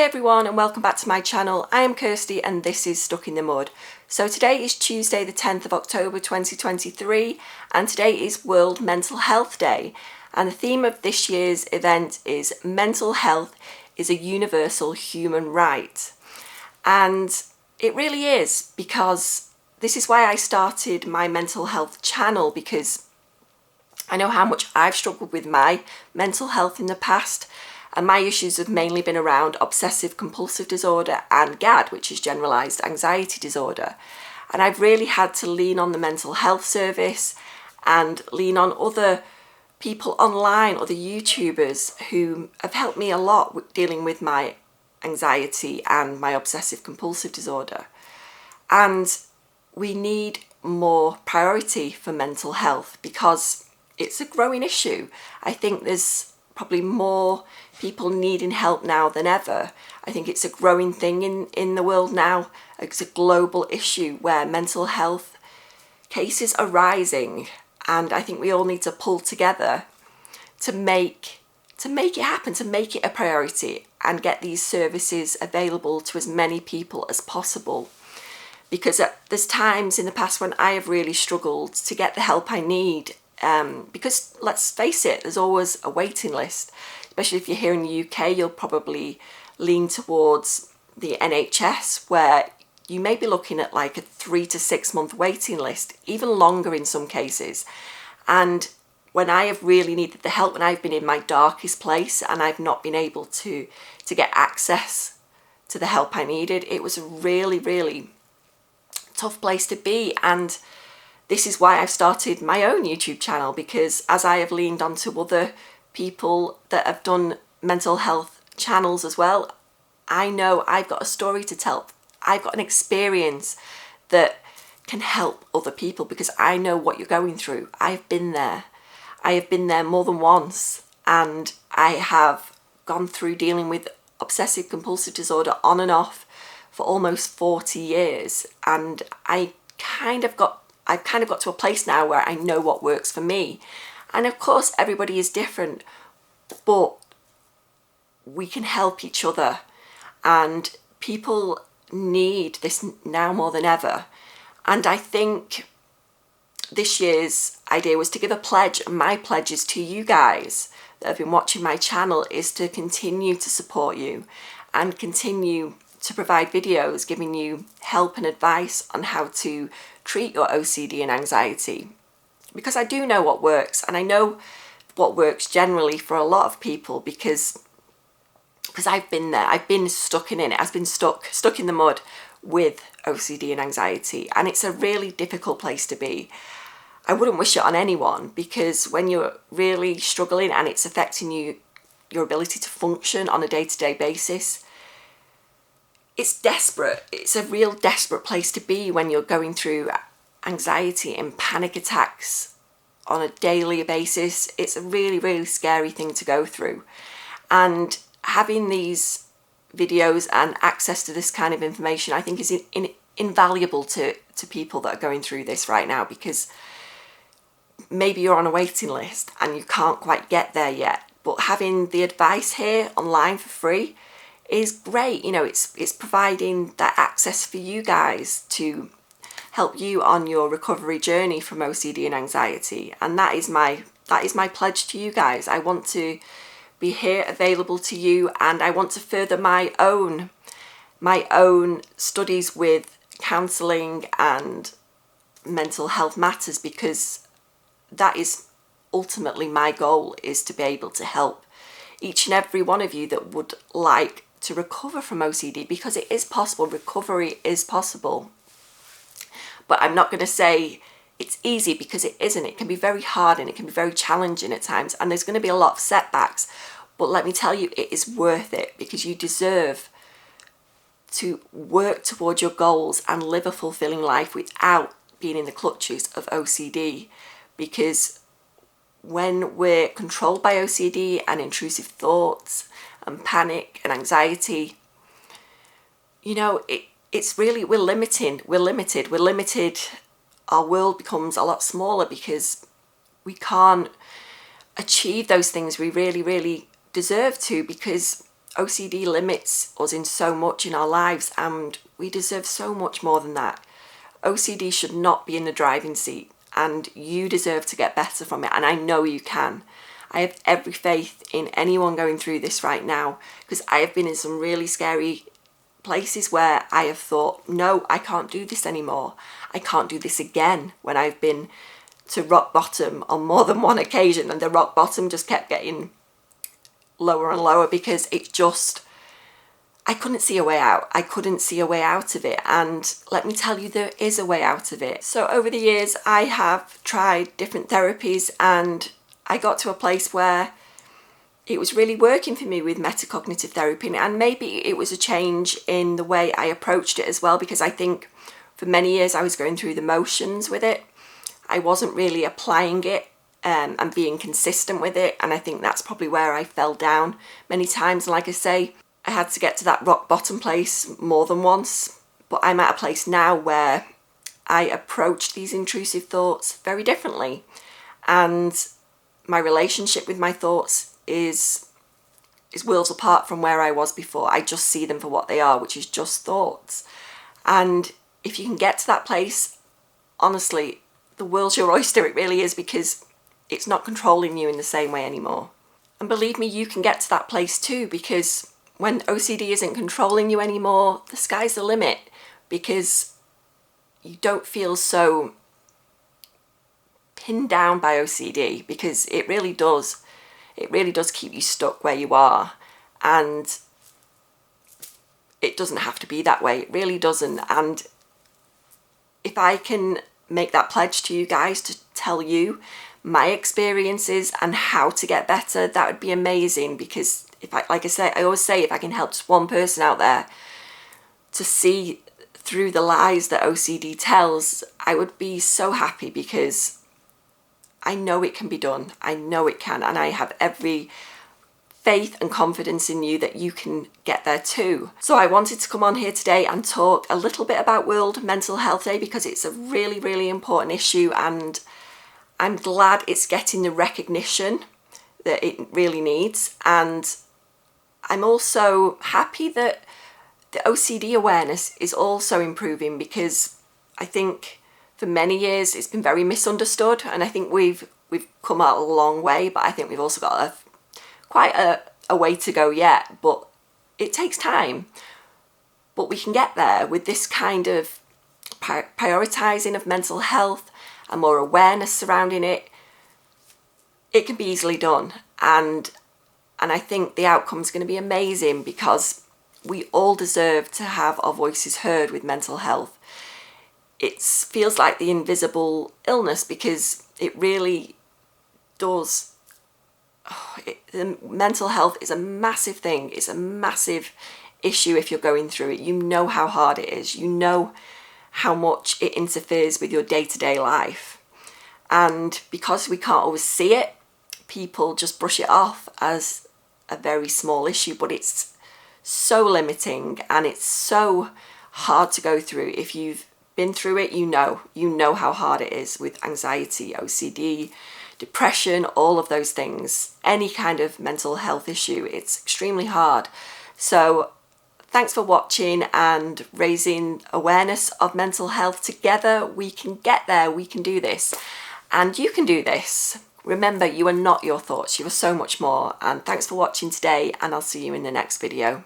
everyone and welcome back to my channel. I am Kirsty and this is Stuck in the Mud. So today is Tuesday the 10th of October 2023 and today is World Mental Health Day, and the theme of this year's event is Mental Health is a Universal Human Right. And it really is, because this is why I started my mental health channel, because I know how much I've struggled with my mental health in the past. And my issues have mainly been around obsessive compulsive disorder and GAD, which is generalised anxiety disorder. And I've really had to lean on the mental health service and lean on other people online, other YouTubers who have helped me a lot with dealing with my anxiety and my obsessive compulsive disorder. And we need more priority for mental health because it's a growing issue. I think there's probably more people needing help now than ever. I think it's a growing thing in the world now. It's a global issue where mental health cases are rising, and I think we all need to pull together to make it happen, to make it a priority and get these services available to as many people as possible. Because there's times in the past when I have really struggled to get the help I need. Because let's face it, there's always a waiting list. Especially if you're here in the UK, you'll probably lean towards the NHS, where you may be looking at like a 3 to 6 month waiting list, even longer in some cases. And when I have really needed the help, when I've been in my darkest place and I've not been able to get access to the help I needed, it was a really, really tough place to be. And this is why I've started my own YouTube channel, because as I have leaned onto other people that have done mental health channels as well, I know I've got a story to tell. I've got an experience that can help other people because I know what you're going through. I've been there. I have been there more than once, and I have gone through dealing with obsessive compulsive disorder on and off for almost 40 years. And I've kind of got to a place now where I know what works for me. And of course, everybody is different, but we can help each other. And people need this now more than ever. And I think this year's idea was to give a pledge. And my pledge is to you guys that have been watching my channel is to continue to support you and continue to provide videos giving you help and advice on how to treat your OCD and anxiety, because I do know what works, and I know what works generally for a lot of people because I've been there. I've been stuck in it. I've been stuck in the mud with OCD and anxiety, and it's a really difficult place to be. I wouldn't wish it on anyone, because when you're really struggling and it's affecting your ability to function on a day-to-day basis, it's desperate. It's a real desperate place to be when you're going through anxiety and panic attacks on a daily basis. It's a really, really scary thing to go through. And having these videos and access to this kind of information, I think, is invaluable to people that are going through this right now, because maybe you're on a waiting list and you can't quite get there yet. But having the advice here online for free is great. You know, it's providing that access for you guys to help you on your recovery journey from OCD and anxiety. And that is my pledge to you guys. I want to be here available to you, and I want to further my own studies with counselling and mental health matters, because that is ultimately my goal, is to be able to help each and every one of you that would like to recover from OCD, because it is possible. Recovery is possible. But I'm not going to say it's easy, because it isn't. It can be very hard and it can be very challenging at times, and there's going to be a lot of setbacks. But let me tell you, it is worth it, because you deserve to work towards your goals and live a fulfilling life without being in the clutches of OCD. Because when we're controlled by OCD and intrusive thoughts and panic and anxiety, you know, it's really, we're limited. Our world becomes a lot smaller because we can't achieve those things we really, really deserve to, because OCD limits us in so much in our lives, and we deserve so much more than that. OCD should not be in the driving seat, and you deserve to get better from it, and I know you can. I have every faith in anyone going through this right now, because I have been in some really scary places where I have thought, no, I can't do this anymore. I can't do this again, when I've been to rock bottom on more than one occasion, and the rock bottom just kept getting lower and lower because I couldn't see a way out. I couldn't see a way out of it, and let me tell you, there is a way out of it. So over the years I have tried different therapies, and I got to a place where it was really working for me with metacognitive therapy, and maybe it was a change in the way I approached it as well, because I think for many years I was going through the motions with it. I wasn't really applying it and being consistent with it, and I think that's probably where I fell down many times. And like I say, I had to get to that rock bottom place more than once, but I'm at a place now where I approach these intrusive thoughts very differently, and my relationship with my thoughts is worlds apart from where I was before. I just see them for what they are, which is just thoughts. And if you can get to that place, honestly, the world's your oyster. It really is, because it's not controlling you in the same way anymore. And believe me, you can get to that place too, because when OCD isn't controlling you anymore, the sky's the limit, because you don't feel so pinned down by OCD, because it really does keep you stuck where you are, and it doesn't have to be that way. It really doesn't. And if I can make that pledge to you guys to tell you my experiences and how to get better, that would be amazing, because I always say, if I can help just one person out there to see through the lies that OCD tells, I would be so happy, because I know it can be done. I know it can, and I have every faith and confidence in you that you can get there too. So I wanted to come on here today and talk a little bit about World Mental Health Day, because it's a really, really important issue, and I'm glad it's getting the recognition that it really needs. And I'm also happy that the OCD awareness is also improving, because I think for many years it's been very misunderstood, and I think we've come out a long way, but I think we've also got quite a way to go yet. But it takes time, but we can get there with this kind of prioritising of mental health and more awareness surrounding it. It can be easily done, and I think the outcome is going to be amazing, because we all deserve to have our voices heard with mental health. It feels like the invisible illness, because it really does. Mental health is a massive thing. It's a massive issue if you're going through it. You know how hard it is. You know how much it interferes with your day-to-day life. And because we can't always see it, people just brush it off as a very small issue, but it's so limiting, and it's so hard to go through. If you've been through it, you know how hard it is with anxiety, OCD, depression, all of those things. Any kind of mental health issue, it's extremely hard. So thanks for watching and raising awareness of mental health. Together we can get there. We can do this, and you can do this. Remember, you are not your thoughts. You are so much more. And thanks for watching today, and I'll see you in the next video.